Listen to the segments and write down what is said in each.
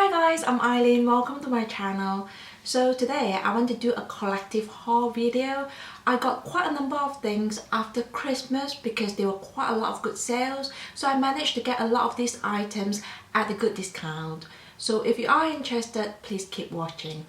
Hi guys, I'm Eileen. Welcome to my channel. So today I want to do a collective haul video. I got quite a number of things after Christmas because there were quite a lot of good sales. So I managed to get a lot of these items at a good discount. So if you are interested, please keep watching.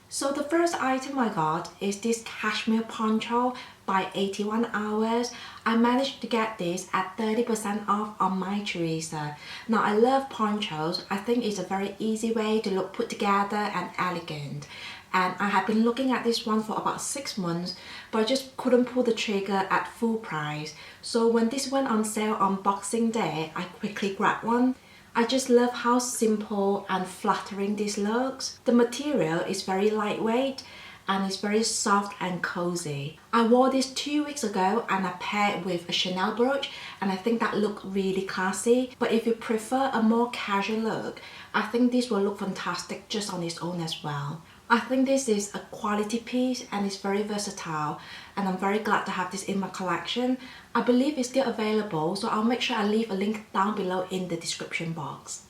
So the first item I got is this Cashmere Poncho by 81 Hours. I managed to get this at 30% off on my Teresa. Now I love ponchos. I think it's a very easy way to look put together and elegant. And I have been looking at this one for about 6 months, but I just couldn't pull the trigger at full price. So when this went on sale on Boxing Day, I quickly grabbed one. I just love how simple and flattering this looks. The material is very lightweight and it's very soft and cozy. I wore this 2 weeks ago and I paired it with a Chanel brooch and I think that looked really classy. But if you prefer a more casual look, I think this will look fantastic just on its own as well. I think this is a quality piece and it's very versatile and I'm very glad to have this in my collection. I believe it's still available, so I'll make sure I leave a link down below in the description box.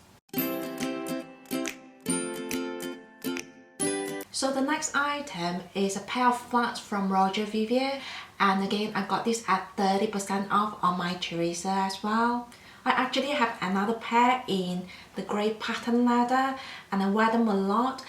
So the next item is a pair of flats from Vivier, and again I got this at 30% off on my Teresa as well. I actually have another pair in the grey pattern leather and I wear them a lot.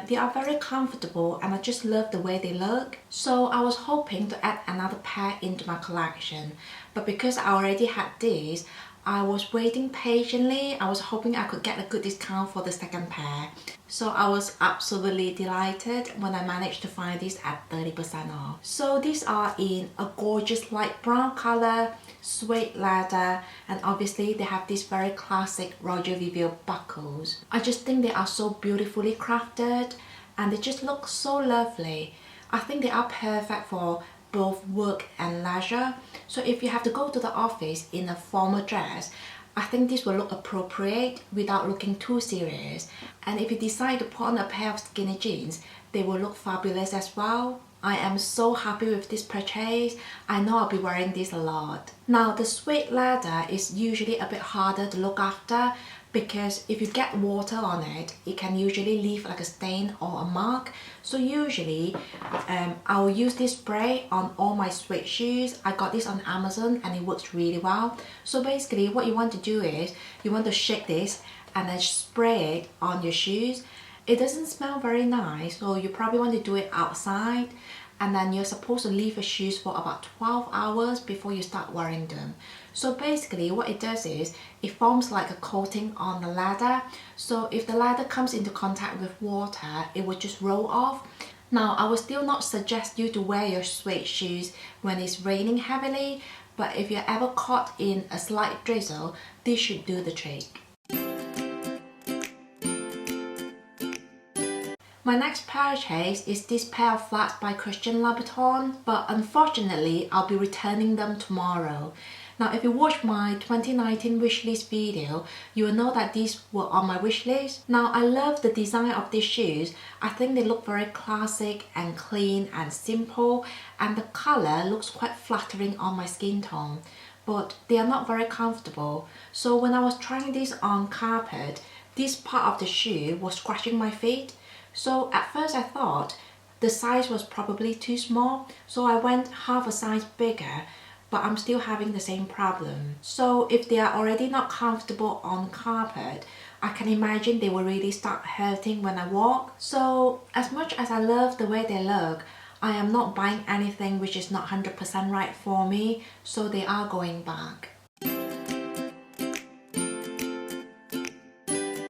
They are very comfortable and I just love the way they look. So I was hoping to add another pair into my collection, but because I already had these, I was waiting patiently. I was hoping I could get a good discount for the second pair. So I was absolutely delighted when I managed to find these at 30% off. So these are in a gorgeous light brown colour, suede leather, and obviously they have these very classic Vivier buckles. I just think they are so beautifully crafted and they just look so lovely. I think they are perfect for both work and leisure. So if you have to go to the office in a formal dress, I think this will look appropriate without looking too serious. And if you decide to put on a pair of skinny jeans, they will look fabulous as well. I am so happy with this purchase. I know I'll be wearing this a lot. Now the suede leather is usually a bit harder to look after because if you get water on it, it can usually leave like a stain or a mark. So usually I will use this spray on all my suede shoes. I got this on Amazon and it works really well. So basically what you want to do is you want to shake this and then spray it on your shoes. It doesn't smell very nice, so you probably want to do it outside, and then you're supposed to leave your shoes for about 12 hours before you start wearing them. So basically what it does is it forms like a coating on the leather, so if the leather comes into contact with water, it will just roll off. Now I will still not suggest you to wear your suede shoes when it's raining heavily, but if you're ever caught in a slight drizzle, this should do the trick. My next purchase is this pair of flats by Louboutin, but unfortunately I'll be returning them tomorrow. Now if you watch my 2019 wishlist video, you will know that these were on my wishlist. Now I love the design of these shoes. I think they look very classic and clean and simple, and the colour looks quite flattering on my skin tone, but they are not very comfortable. So when I was trying these on carpet, this part of the shoe was scratching my feet. So at first I thought the size was probably too small, so I went half a size bigger, but I'm still having the same problem. So if they are already not comfortable on carpet, I can imagine they will really start hurting when I walk. So as much as I love the way they look, I am not buying anything which is not 100% right for me, so they are going back.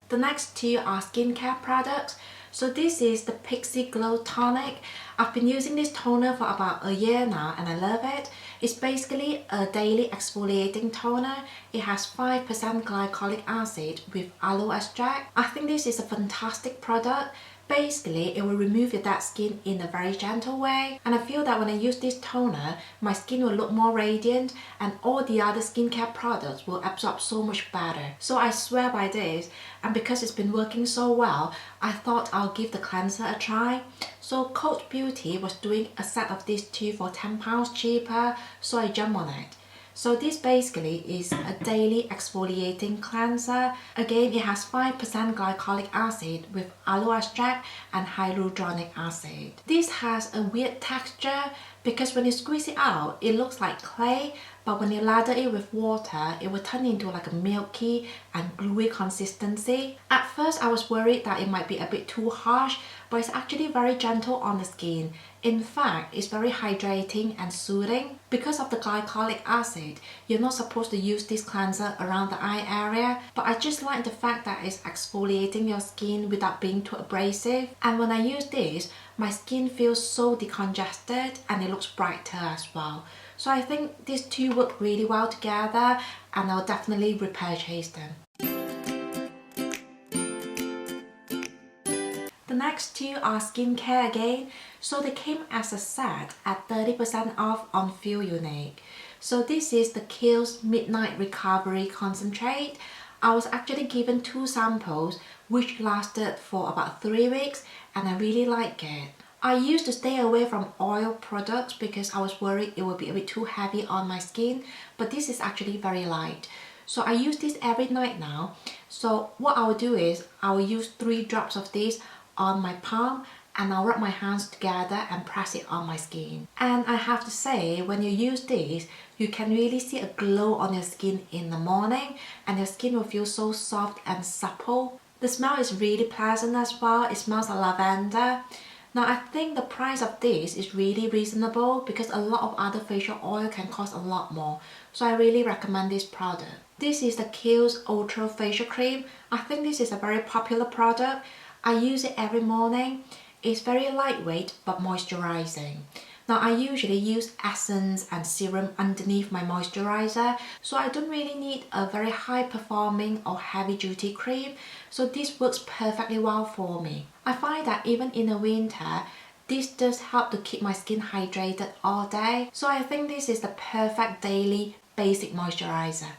The next two are skincare products. So this is the Pixie Glow Tonic. I've been using this toner for about a year now and I love it. It's basically a daily exfoliating toner. It has 5% glycolic acid with aloe extract. I think this is a fantastic product. Basically, it will remove your dead skin in a very gentle way, and I feel that when I use this toner, my skin will look more radiant and all the other skincare products will absorb so much better. So I swear by this, and because it's been working so well, I thought I'll give the cleanser a try. So Coach Beauty was doing a set of these two for £10 cheaper, so I jumped on it. So this basically is a daily exfoliating cleanser. Again, it has 5% glycolic acid with aloe extract and hyaluronic acid. This has a weird texture because when you squeeze it out, it looks like clay, but when you lather it with water, it will turn into like a milky and gluey consistency. At first, I was worried that it might be a bit too harsh, but it's actually very gentle on the skin. In fact, it's very hydrating and soothing. Because of the glycolic acid, you're not supposed to use this cleanser around the eye area, but I just like the fact that it's exfoliating your skin without being too abrasive. And when I use this, my skin feels so decongested and it looks brighter as well. So I think these two work really well together and I'll definitely repurchase them. The next two are skincare again. So they came as a set at 30% off on Feel Unique. So this is the Kiehl's Midnight Recovery Concentrate. I was actually given 2 samples which lasted for about 3 weeks and I really like it. I used to stay away from oil products because I was worried it would be a bit too heavy on my skin, but this is actually very light. So I use this every night now. So what I will do is I will use 3 drops of this on my palm and I'll rub my hands together and press it on my skin. And I have to say, when you use this, you can really see a glow on your skin in the morning and your skin will feel so soft and supple. The smell is really pleasant as well. It smells like lavender. Now I think the price of this is really reasonable because a lot of other facial oil can cost a lot more. So I really recommend this product. This is the Kiehl's Ultra Facial Cream. I think this is a very popular product. I use it every morning. It's very lightweight but moisturizing. Now I usually use essence and serum underneath my moisturizer, so I don't really need a very high performing or heavy duty cream, so this works perfectly well for me. I find that even in the winter, this does help to keep my skin hydrated all day, so I think this is the perfect daily basic moisturizer.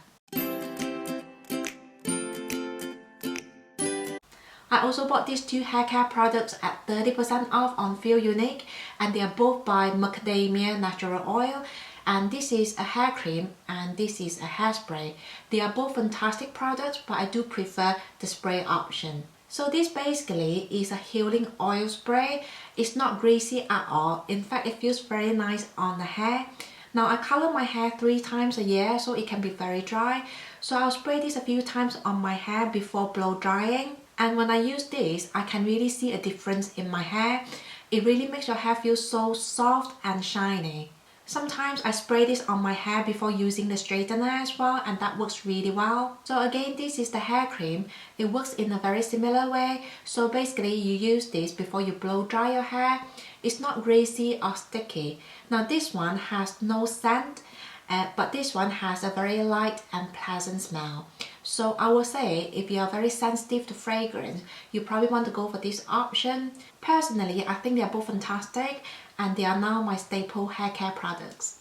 I also bought these 2 hair care products at 30% off on Feel Unique, and they are both by Macadamia Natural Oil, and this is a hair cream and this is a hairspray. They are both fantastic products, but I do prefer the spray option. So this basically is a healing oil spray. It's not greasy at all. In fact, it feels very nice on the hair. Now I color my hair 3 times a year, so it can be very dry. So I'll spray this a few times on my hair before blow drying. And when I use this, I can really see a difference in my hair. It really makes your hair feel so soft and shiny. Sometimes I spray this on my hair before using the straightener as well, and that works really well. So again, this is the hair cream. It works in a very similar way. So basically you use this before you blow dry your hair. It's not greasy or sticky. Now this one has no scent, but this one has a very light and pleasant smell. So I will say, if you are very sensitive to fragrance, you probably want to go for this option. Personally, I think they are both fantastic and they are now my staple hair care products.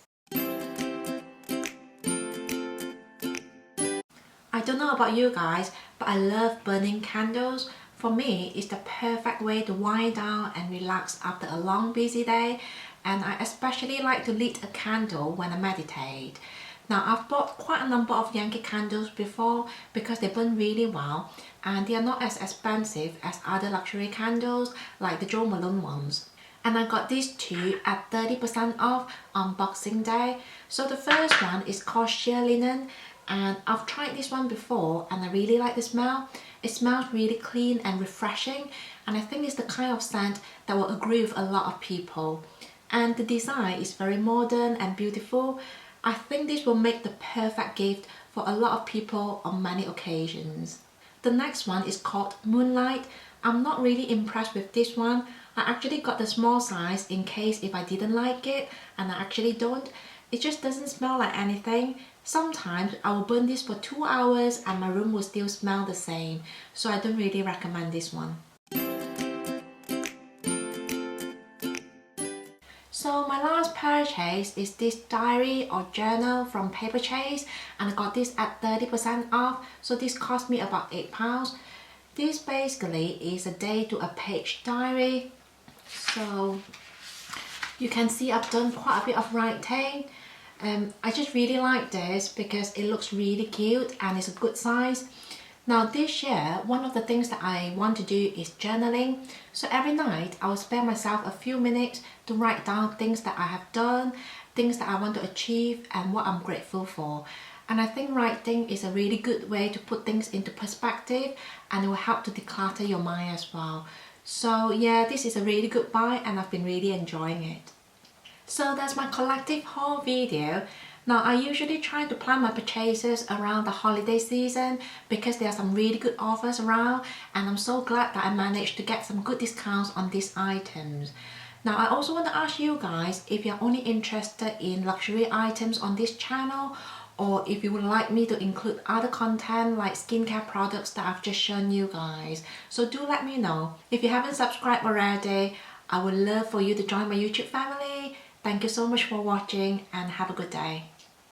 I don't know about you guys, but I love burning candles. For me, it's the perfect way to wind down and relax after a long busy day, and I especially like to lit a candle when I meditate. Now I've bought quite a number of Yankee candles before because they burn really well and they are not as expensive as other luxury candles like the Jo Malone ones. And I got these 2 at 30% off on Boxing Day. So the first one is called Sheer Linen, and I've tried this one before and I really like the smell. It smells really clean and refreshing, and I think it's the kind of scent that will agree with a lot of people. And the design is very modern and beautiful. I think this will make the perfect gift for a lot of people on many occasions. The next one is called Moonlight. I'm not really impressed with this one. I actually got the small size in case if I didn't like it, and I actually don't. It just doesn't smell like anything. Sometimes I will burn this for 2 hours and my room will still smell the same, so I don't really recommend this one. So my last purchase is this diary or journal from Paper Chase, and I got this at 30% off, so this cost me about £8. This basically is a day to a page diary. So you can see I've done quite a bit of writing. I just really like this because it looks really cute and it's a good size. Now this year, one of the things that I want to do is journaling. So every night I will spend myself a few minutes to write down things that I have done, things that I want to achieve and what I'm grateful for. And I think writing is a really good way to put things into perspective and it will help to declutter your mind as well. So yeah, this is a really good buy and I've been really enjoying it. So that's my collective haul video. Now I usually try to plan my purchases around the holiday season because there are some really good offers around and I'm so glad that I managed to get some good discounts on these items. Now I also want to ask you guys if you're only interested in luxury items on this channel or if you would like me to include other content like skincare products that I've just shown you guys. So do let me know. If you haven't subscribed already, I would love for you to join my YouTube family. Thank you so much for watching and have a good day.